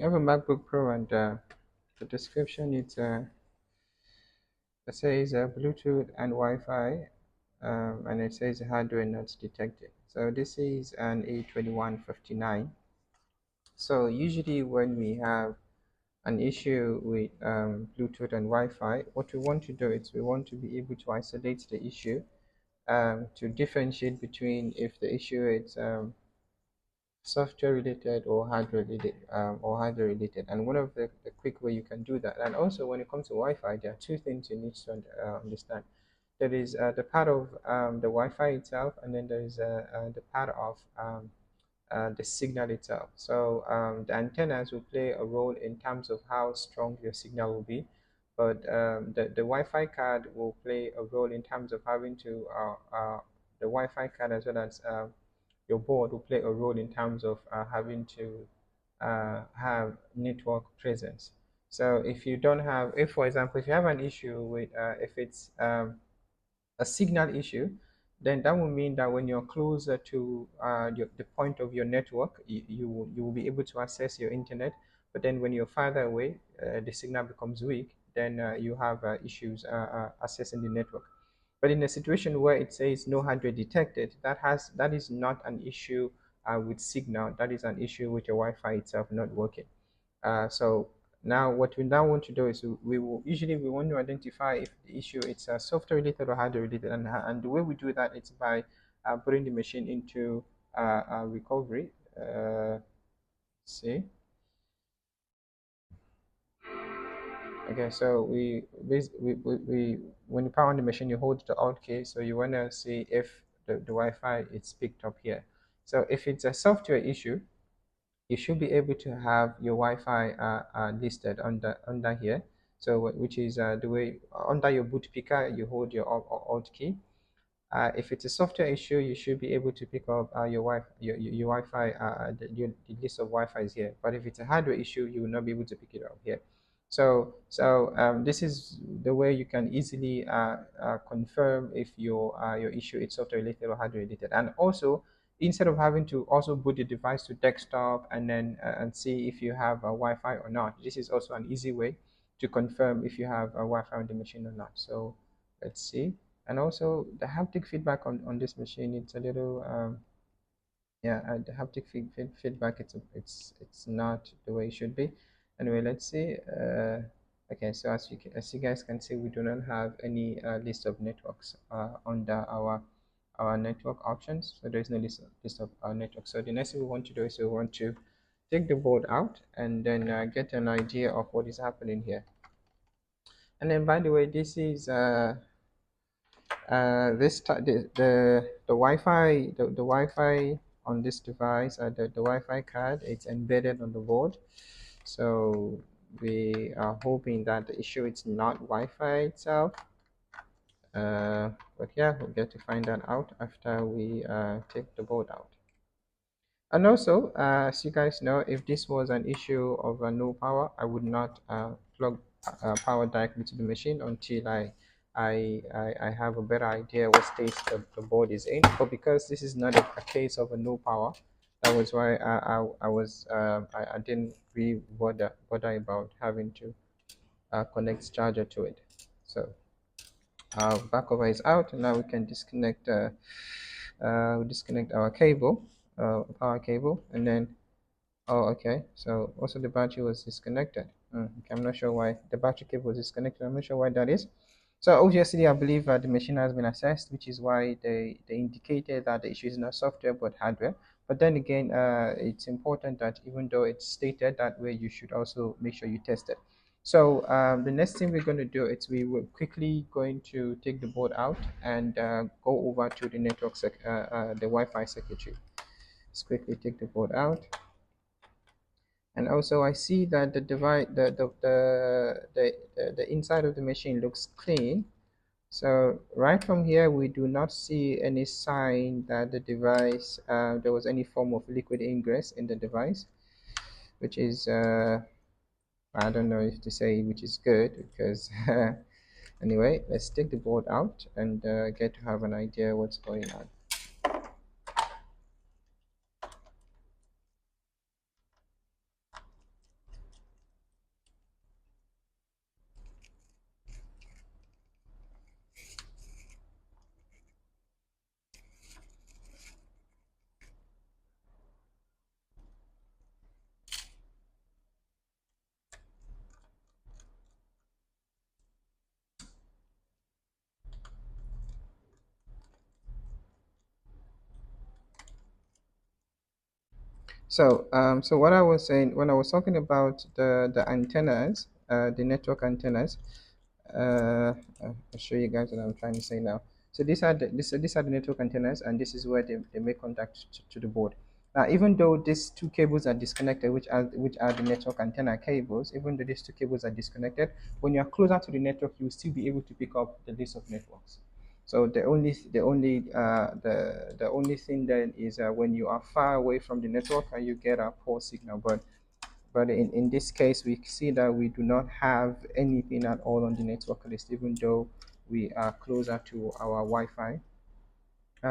I have a MacBook Pro, and the description it says Bluetooth and Wi-Fi, and it says hardware not detected. So this is an A2159. So usually when we have an issue with Bluetooth and Wi-Fi, what we want to do is we want to be able to isolate the issue, to differentiate between if the issue is software related or hardware related. And one of the quick way you can do that, and also when it comes to Wi-Fi, there are two things you need to understand. There is the part of the Wi-Fi itself, and then there is the part of the signal itself. So the antennas will play a role in terms of how strong your signal will be, but the Wi-Fi card will play a role in terms of having to the Wi-Fi card, as well as your board will play a role in terms of having to have network presence. So if you don't have, if for example, if you have an issue with, if it's a signal issue, then that will mean that when you're closer to the point of your network, you will be able to access your internet. But then when you're farther away, the signal becomes weak, then you have issues accessing the network. But in a situation where it says no hardware detected, that is not an issue with signal. That is an issue with your Wi-Fi itself not working. So now what we now want to do is we will usually we want to identify if the issue it's software related or hardware related, and the way we do that is by putting the machine into recovery. See. Okay, so we when you power on the machine, you hold the Alt key. So you want to see if the Wi-Fi is picked up here. So if it's a software issue, you should be able to have your Wi-Fi listed under here. So which is the way under your boot picker, you hold your Alt key. If it's a software issue, you should be able to pick up your Wi-Fi. The list of Wi-Fi is here. But if it's a hardware issue, you will not be able to pick it up here. So this is the way you can easily confirm if your issue is software related or hardware related. And also, instead of having to also boot the device to desktop and then and see if you have a Wi-Fi or not, this is also an easy way to confirm if you have a Wi-Fi on the machine or not. So let's see. And also the haptic feedback on this machine, it's a little yeah, the haptic feedback, it's not the way it should be. Anyway, let's see. Okay, so as you guys can see, we do not have any list of networks under our network options. So there's no list of our networks. So the next thing we want to do is we want to take the board out and then get an idea of what is happening here. And then, by the way, this is the Wi-Fi Wi-Fi on this device, the Wi-Fi card, it's embedded on the board. So we are hoping that the issue is not Wi-Fi itself. But yeah, we'll get to find that out after we take the board out. And also, as you guys know, if this was an issue of no power, I would not plug power directly to the machine until I have a better idea what state the board is in. But because this is not a case of a no power, that was why I didn't really bother about having to connect charger to it. So our back cover is out, and now we can disconnect disconnect our cable, power cable, and then okay, so also the battery was disconnected. Okay, I'm not sure why the battery cable was disconnected. I'm not sure why that is. So obviously I believe the machine has been assessed, which is why they indicated that the issue is not software but hardware. But then again, it's important that even though it's stated that way, you should also make sure you test it. So the next thing we're going to do is we will quickly going to take the board out and go over to the network the Wi-Fi circuitry. Let's quickly take the board out. And also I see that the device, the inside of the machine looks clean. So right from here, we do not see any sign that the device, there was any form of liquid ingress in the device, which is, I don't know if to say which is good, because anyway, let's take the board out and get to have an idea what's going on. So what I was saying when I was talking about the antennas, the network antennas, I'll show you guys what I'm trying to say now. So these are the network antennas, and this is where they make contact to the board. Now, even though these two cables are disconnected, which are the network antenna cables, even though these two cables are disconnected, when you are closer to the network, you will still be able to pick up the list of networks. So the only thing then is when you are far away from the network and you get a poor signal. But in this case, we see that we do not have anything at all on the network list, even though we are closer to our Wi-Fi.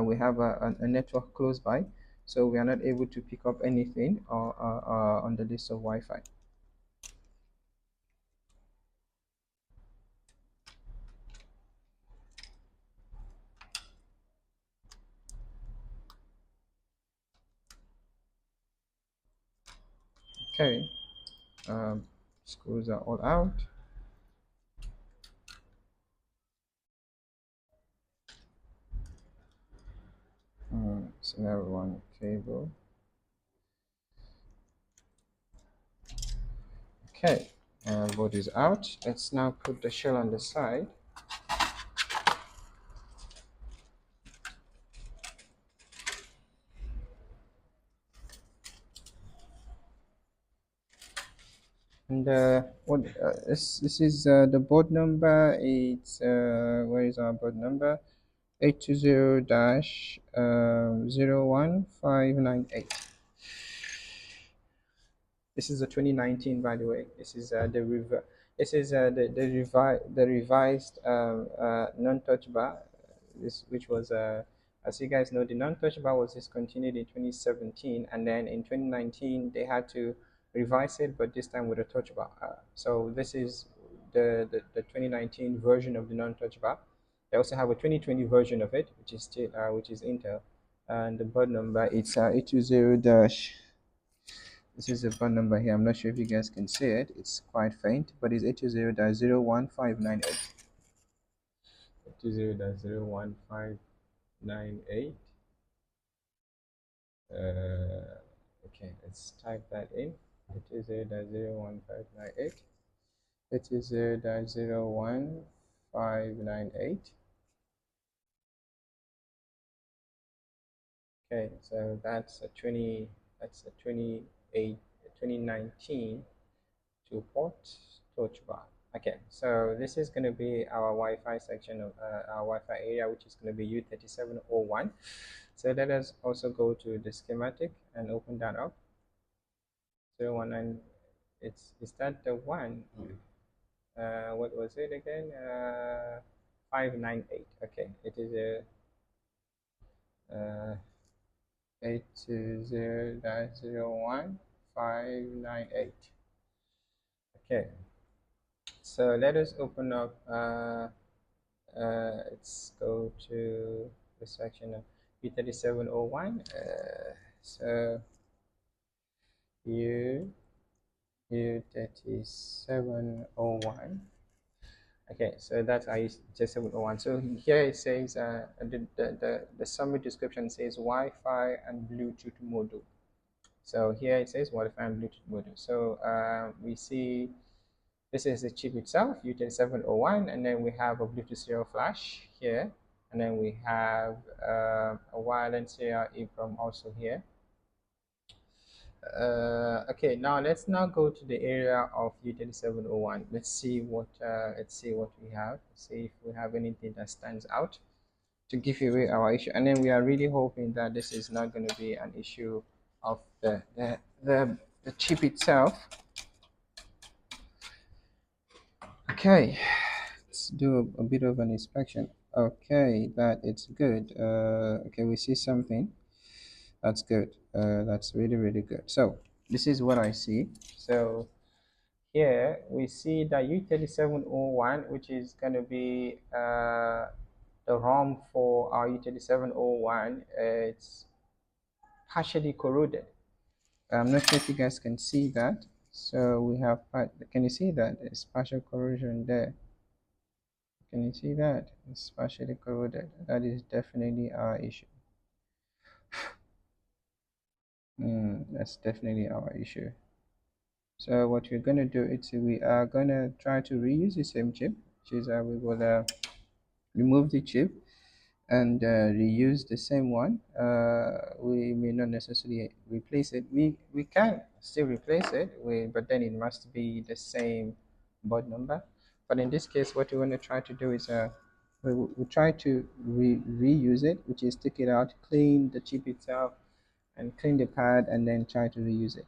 We have a network close by, so we are not able to pick up anything on the list of Wi-Fi. Okay, screws are all out. So now one cable. Okay, board is out. Let's now put the shell on the side. And this is the board number. It's where is our board number? 820 dash 01598. This is the 2019, by the way. This is the revised non-touch bar. Which was as you guys know, the non-touch bar was discontinued in 2017, and then in 2019 they had to revise it, but this time with a touch bar. So this is the 2019 version of the non-touch bar. They also have a 2020 version of it, which is still which is Intel, and the board number it's 820 dash. This is the phone number here. I'm not sure if you guys can see it. It's quite faint, but it's 820-01598. 820-01598. Okay, let's type that in. 820-01598. 820-01598. Okay, so that's a 2019 to port touch bar. Okay, so this is going to be our Wi-Fi section of our Wi-Fi area, which is going to be U3701. So let us also go to the schematic and open that up. 019, is that the one? What was it again? 598. Okay, it is a 820-01-598. Okay, so let us open up. Let's go to the section of U3701. So U3701. Okay, so that's U3701. So here it says the summary description says Wi-Fi and Bluetooth module. So here it says Wi-Fi and Bluetooth module. So we see this is the chip itself, U3701, and then we have a Bluetooth serial flash here, and then we have a wireless serial EEPROM also here. Okay, now let's go to the area of U3701. Let's see what we have. See if we have anything that stands out to give away our issue. And then we are really hoping that this is not going to be an issue of the chip itself. Okay, let's do a bit of an inspection. Okay, that it's good. Okay, we see something. That's good. That's really good. So this is what I see. So here we see that U3701, which is going to be the ROM for our U3701. It's partially corroded. I'm not sure if you guys can see that. So we have can you see that? There's partial corrosion there. Can you see that? It's partially corroded. That is definitely our issue. That's definitely our issue. So what we're gonna do is we are gonna try to reuse the same chip, which is we will remove the chip and reuse the same one. We may not necessarily replace it. We can still replace it, but then it must be the same board number. But in this case, what we want to try to do is we try to reuse it, which is take it out, clean the chip itself, and clean the pad, and then try to reuse it.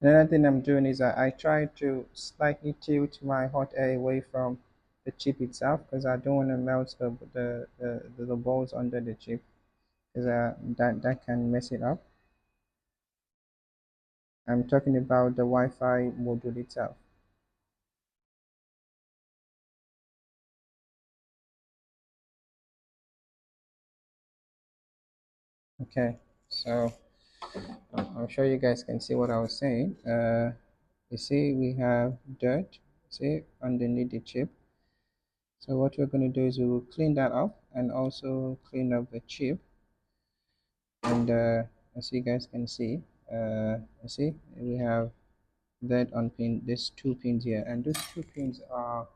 Another thing I'm doing is I try to slightly tilt my hot air away from the chip itself because I don't want to melt the balls under the chip because that can mess it up. I'm talking about the Wi-Fi module itself. Okay, so I'm sure you guys can see what I was saying. You see we have dirt, see underneath the chip. So what we're going to do is we will clean that up and also clean up the chip. And as you guys can see, you see we have that on pin, these two pins here, and those two pins are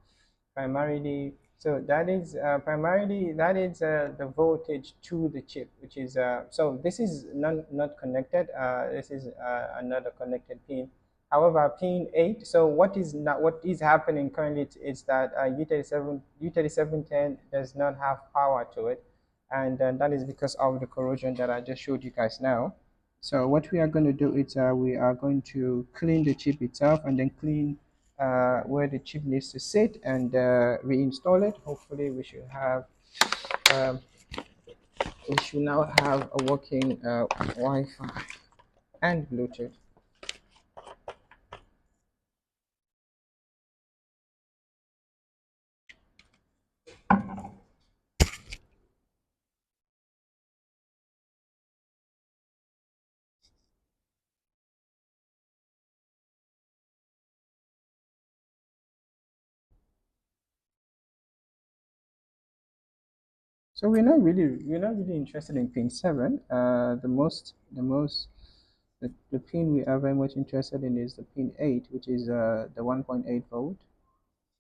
primarily, so that is primarily that is the voltage to the chip, which is so this is not connected, this is another connected pin. However, pin 8, so what is happening currently is that U3710 does not have power to it, and that is because of the corrosion that I just showed you guys now. So what we are going to do is we are going to clean the chip itself and then clean where the chip needs to sit and reinstall it. Hopefully um, we should now have a working Wi-Fi and Bluetooth. So we're not really interested in pin 7. The pin we are very much interested in is the pin 8, which is the 1.8 volt,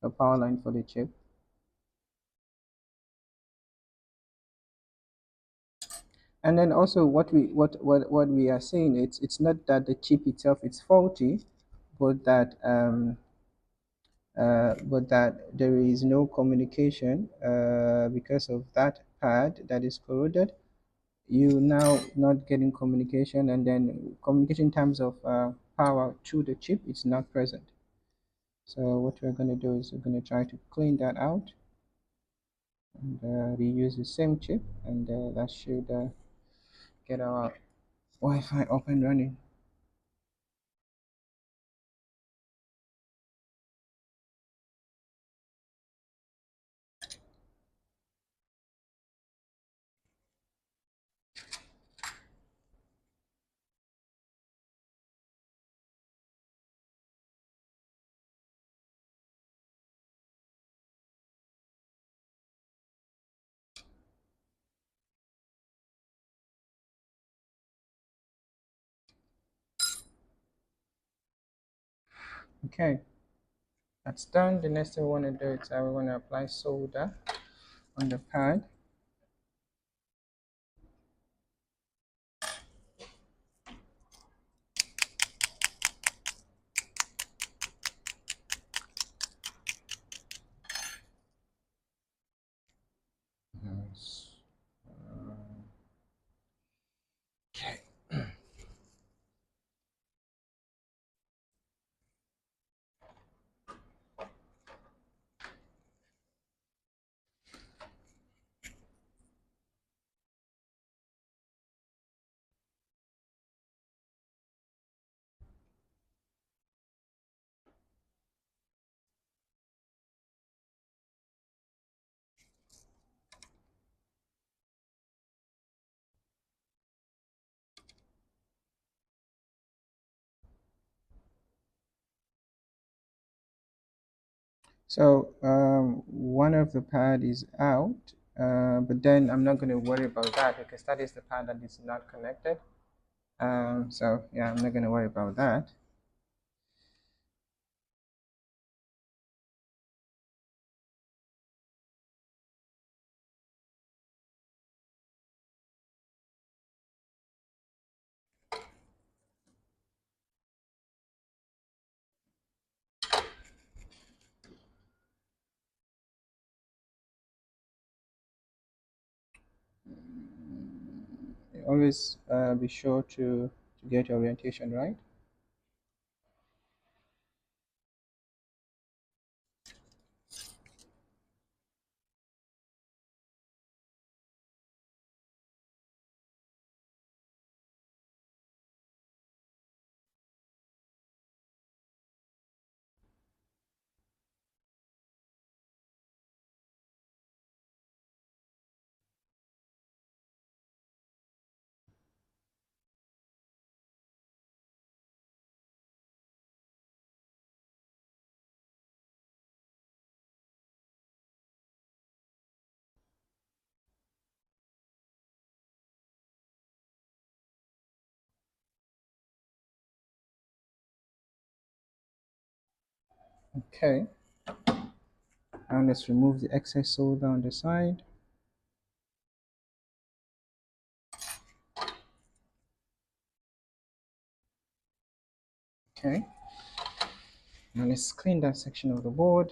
the power line for the chip. And then also what we are saying, it's not that the chip itself is faulty, but that there is no communication because of that pad that is corroded. You now not getting communication, and then communication in terms of power to the chip is not present. So what we're going to do is we're going to try to clean that out and reuse the same chip, and that should get our Wi-Fi up and running. Okay, that's done. The next thing we want to do is we want to apply solder on the pad. Yes. Okay. So one of the pad is out, but then I'm not going to worry about that because that is the pad that is not connected. So yeah, I'm not going to worry about that. Always be sure to get your orientation right. Okay, and let's remove the excess solder on the side. Okay, now let's clean that section of the board.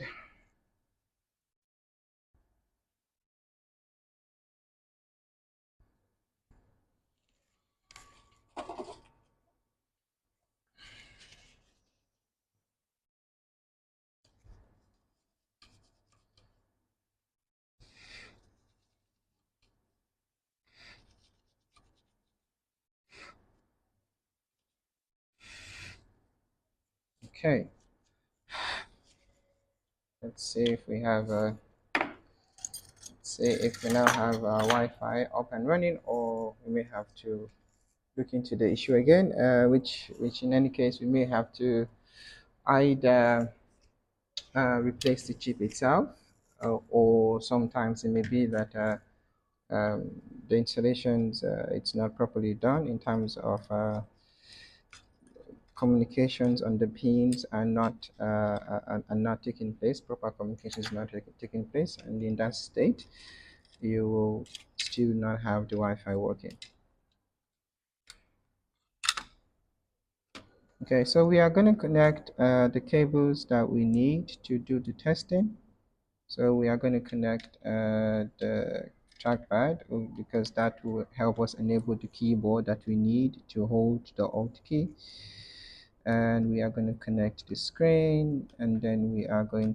Okay, let's see if we have see if we now have Wi-Fi up and running, or we may have to look into the issue again, which in any case we may have to either replace the chip itself, or sometimes it may be that um, the installations it's not properly done in terms of communications on the pins are not taking place. Proper communications not taking place, and in that state, you will still not have the Wi-Fi working. Okay, so we are going to connect the cables that we need to do the testing. So we are going to connect the trackpad because that will help us enable the keyboard that we need to hold the Alt key. And we are going to connect the screen, and then we are going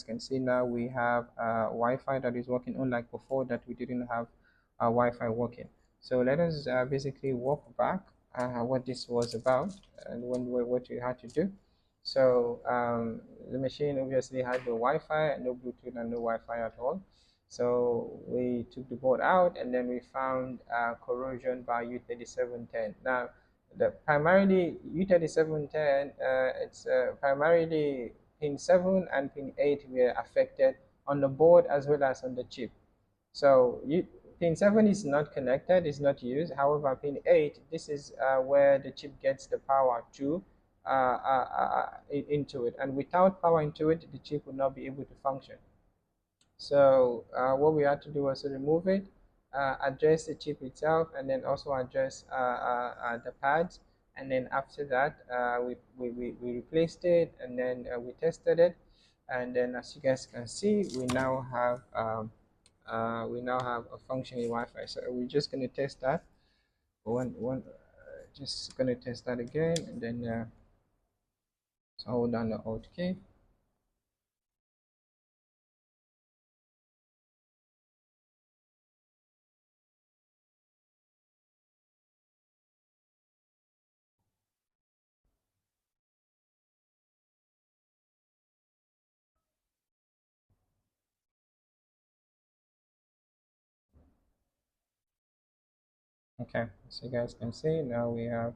can see now we have Wi-Fi that is working, unlike before that we didn't have Wi-Fi working. So let us basically walk back what this was about and what you had to do. So the machine obviously had no Wi-Fi, no Bluetooth, and no Wi-Fi at all. So we took the board out, and then we found corrosion by U3710. Now, the primarily U3710, it's primarily pin 7 and pin 8 were affected on the board as well as on the chip. So pin 7 is not connected, is not used. However, pin 8, this is where the chip gets the power to into it. And without power into it, the chip will not be able to function. So what we had to do was to remove it, address the chip itself, and then also address the pads. And then after that, we replaced it, and then we tested it. And then as you guys can see, we now have a functioning Wi-Fi. So we're just going to test that. Just going to test that again, and then so hold down the Alt key. Okay, so you guys can see now we have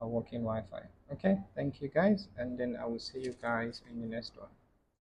a working Wi-Fi. Okay, thank you guys, and then I will see you guys in the next one.